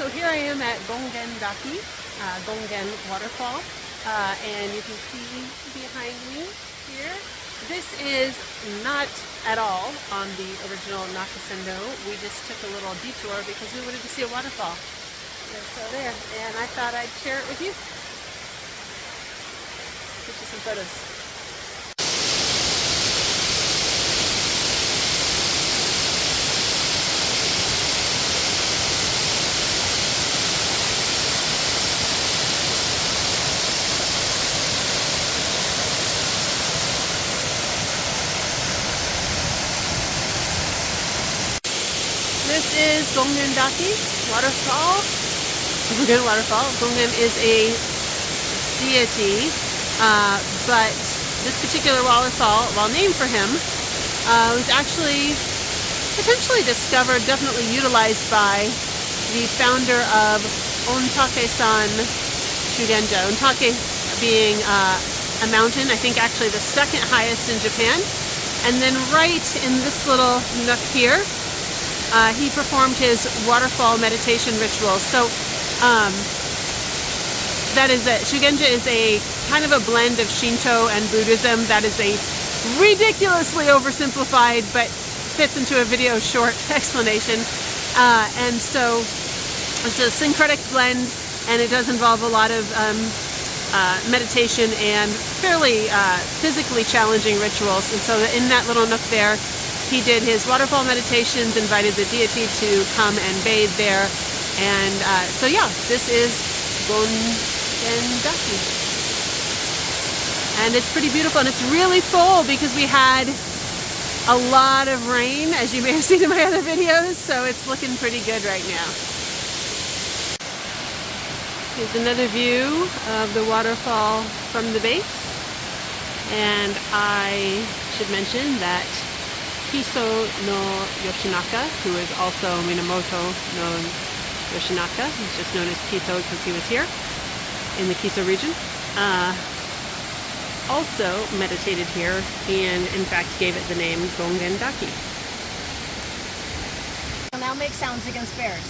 So here I am at Gongendaki, Gongen waterfall, and you can see behind me here, this is not at all on the original Nakasendo. We just took a little detour because we wanted to see a waterfall. So there, and I thought I'd share it with you. Get you some photos. This is Gongendaki waterfall. Gongen waterfall. Gongen is a deity, but this particular waterfall, while named for him, was actually potentially discovered, definitely utilized by the founder of Ontake-san Shugenja. Ontake being a mountain, I think actually the second highest in Japan. And then right in this little nook here, he performed his waterfall meditation rituals. So that is it. Shugenja is a kind of a blend of Shinto and Buddhism. That is a ridiculously oversimplified but fits into a video short explanation. And so it's a syncretic blend, and it does involve a lot of meditation and fairly physically challenging rituals. And so in that little nook there, he did his waterfall meditations, invited the deity to come and bathe there. And so yeah, this is Gongendaki. And it's pretty beautiful, and it's really full because we had a lot of rain, as you may have seen in my other videos, so it's looking pretty good right now. Here's another view of the waterfall from the base. And I should mention that Kiso no Yoshinaka, who is also Minamoto no Yoshinaka, he's just known as Kiso because he was here in the Kiso region, also meditated here and in fact gave it the name Gongendaki. We'll now make sounds against bears.